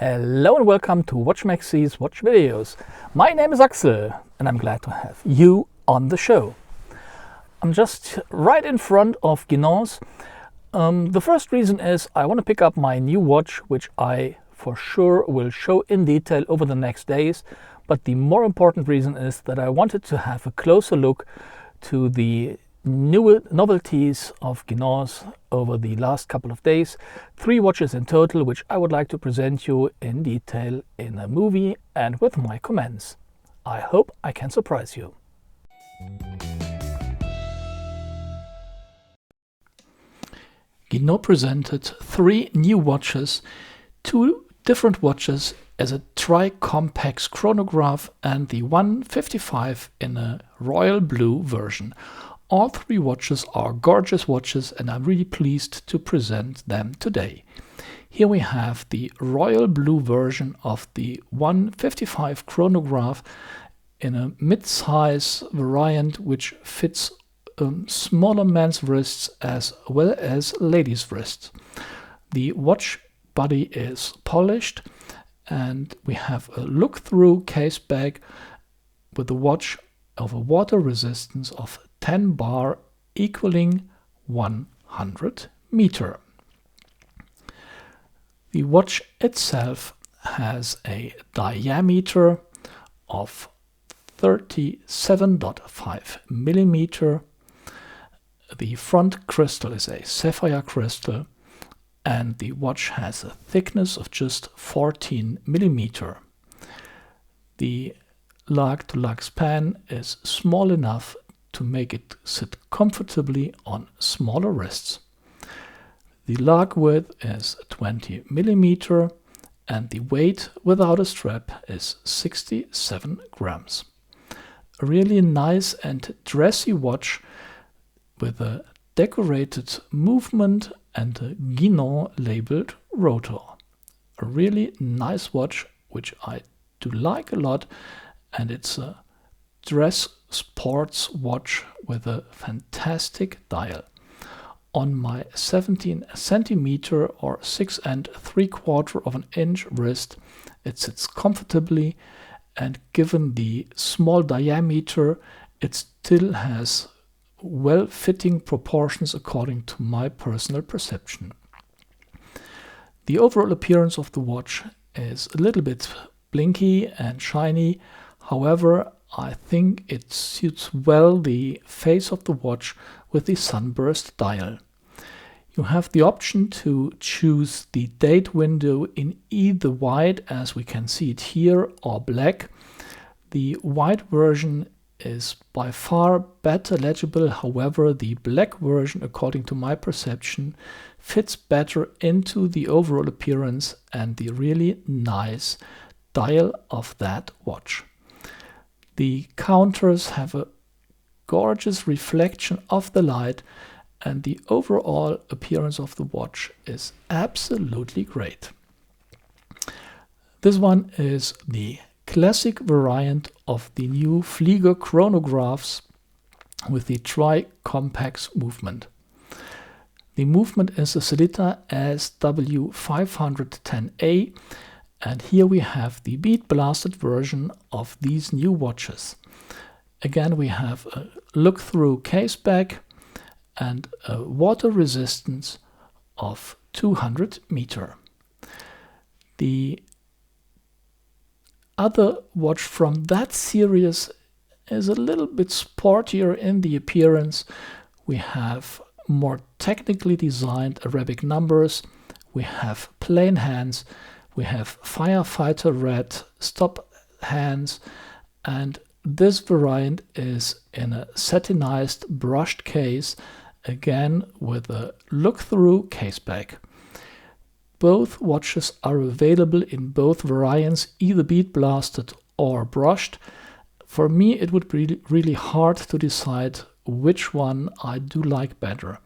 Hello and welcome to Watch Max's Watch Videos. My name is Axel and I'm glad to have you on the show. I'm just right in front of Guinand. The first reason is I want to pick up my new watch, which I for sure will show in detail over the next days. But the more important reason is that I wanted to have a closer look to the new novelties of Guinand over the last couple of days. 3 watches in total, which I would like to present you in detail in a movie and with my comments. I hope I can surprise you. Guinand presented 3 new watches, 2 different watches as a Tri-Compax chronograph and the 155 in a royal blue version. All 3 watches are gorgeous watches and I'm really pleased to present them today. Here we have the royal blue version of the 155 chronograph in a mid-size variant which fits smaller men's wrists as well as ladies' wrists. The watch body is polished and we have a look-through case bag with a watch of a water resistance of 10 bar equaling 100 meter. The watch itself has a diameter of 37.5 millimeter. The front crystal is a sapphire crystal and the watch has a thickness of just 14 millimeter. The lug-to-lug span is small enough to make it sit comfortably on smaller wrists. The lug width is 20 millimeter and the weight without a strap is 67 grams. A really nice and dressy watch with a decorated movement and a Guinand labeled rotor. A really nice watch which I do like a lot, and it's a dress sports watch with a fantastic dial. On my 17 centimeter or 6 3/4 of an inch wrist, it sits comfortably, and given the small diameter, it still has well-fitting proportions according to my personal perception. The overall appearance of the watch is a little bit blinky and shiny. However, I think it suits well the face of the watch with the sunburst dial. You have the option to choose the date window in either white, as we can see it here, or black. The white version is by far better legible. However, the black version, according to my perception, fits better into the overall appearance and the really nice dial of that watch. The counters have a gorgeous reflection of the light and the overall appearance of the watch is absolutely great. This one is the classic variant of the new Flieger chronographs with the Tri-Compax movement. The movement is a Sellita SW510A, and here we have the bead blasted version of these new watches. Again, we have a look-through case bag and a water resistance of 200 meter. The other watch from that series is a little bit sportier in the appearance. We have more technically designed Arabic numbers, we have plain hands, we have firefighter red stop hands, and this variant is in a satinized brushed case, again with a look-through case bag. Both watches are available in both variants, either bead blasted or brushed. For me, it would be really hard to decide which one I do like better.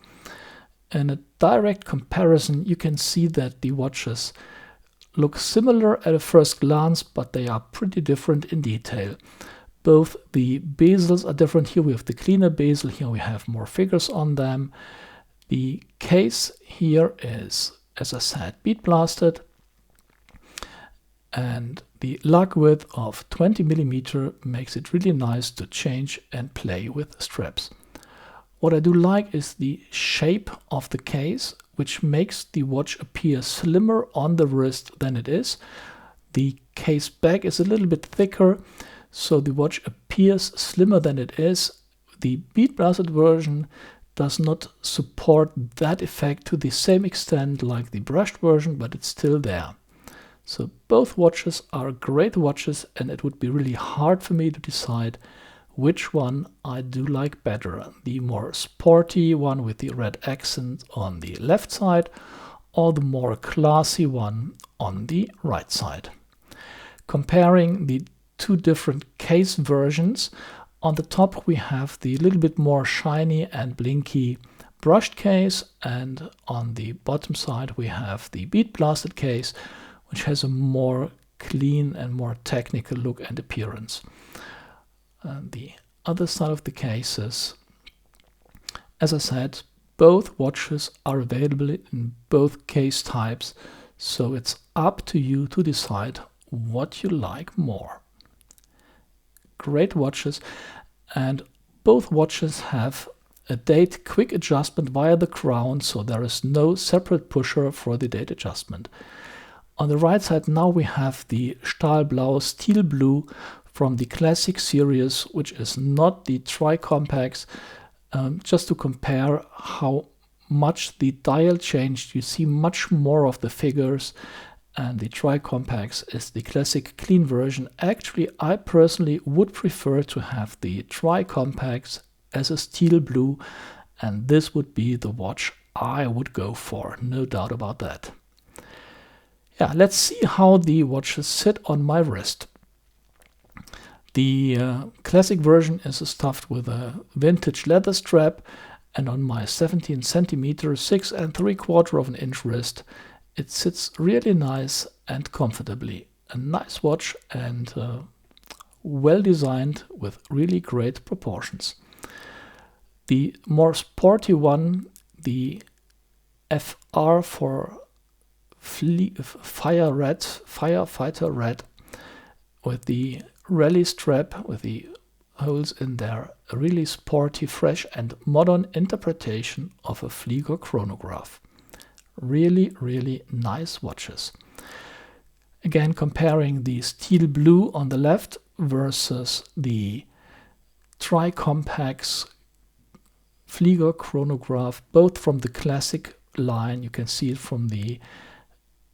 In a direct comparison, you can see that the watches look similar at a first glance, but they are pretty different in detail. Both the bezels are different. Here we have the cleaner bezel, here we have more figures on them. The case here is, as I said, bead blasted, and the lug width of 20mm makes it really nice to change and play with straps. What I do like is the shape of the case, which makes the watch appear slimmer on the wrist than it is. The case back is a little bit thicker, so the watch appears slimmer than it is. The bead blasted version does not support that effect to the same extent like the brushed version, but it's still there. So both watches are great watches, and it would be really hard for me to decide which one I do like better. The more sporty one with the red accent on the left side, or the more classy one on the right side. Comparing the two different case versions, on the top we have the little bit more shiny and blinky brushed case, and on the bottom side we have the bead blasted case, which has a more clean and more technical look and appearance. The other side of the cases, as I said, both watches are available in both case types, so it's up to you to decide what you like more. Great watches, and both watches have a date quick adjustment via the crown, so there is no separate pusher for the date adjustment. On the right side now we have the Stahlblau Steel Blue from the Classic series, which is not the Tri-Compax. Just to compare how much the dial changed, you see much more of the figures, and the Tri-Compax is the classic clean version. Actually, I personally would prefer to have the Tri-Compax as a steel blue, and this would be the watch I would go for, no doubt about that. Yeah, let's see how the watches sit on my wrist. The classic version is stuffed with a vintage leather strap, and on my 17cm 6 3/4 inch wrist, it sits really nice and comfortably. A nice watch, and well designed with really great proportions. The more sporty one, the FR for Firefighter Red, with the rally strap with the holes in there, a really sporty, fresh and modern interpretation of a Flieger chronograph. Really, really nice watches. Again, comparing the steel blue on the left versus the Tri-Compax Flieger chronograph, both from the classic line. You can see it from the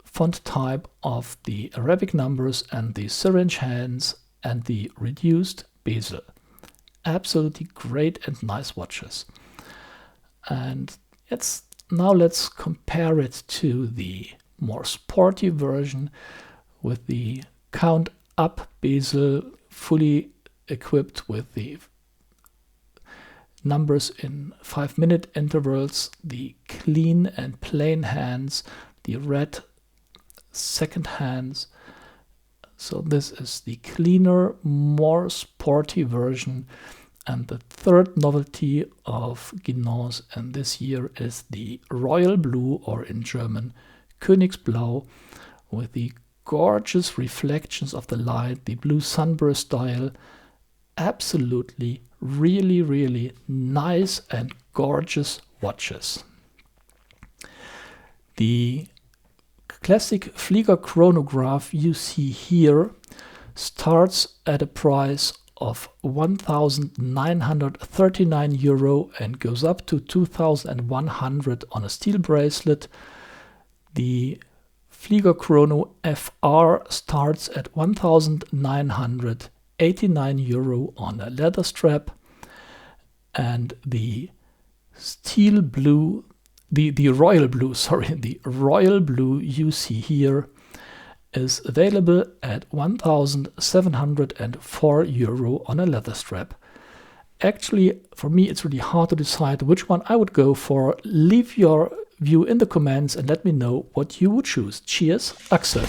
font type of the Arabic numbers and the syringe hands and the reduced bezel. Absolutely great and nice watches. And let's compare it to the more sporty version with the count up bezel, fully equipped with the numbers in 5-minute intervals, the clean and plain hands, the red second hands. So this is the cleaner, more sporty version. And the third novelty of Guinand and this year is the Royal Blue, or in German Königsblau, with the gorgeous reflections of the light, the blue sunburst dial. Absolutely, really, really nice and gorgeous watches. The classic Flieger chronograph you see here starts at a price of €1,939 and goes up to 2,100 on a steel bracelet. The Flieger Chrono FR starts at €1,989 on a leather strap, and the steel blue, the royal blue, the royal blue you see here is available at €1,704 on a leather strap. Actually, for me, it's really hard to decide which one I would go for. Leave your view in the comments and let me know what you would choose. Cheers, Axel.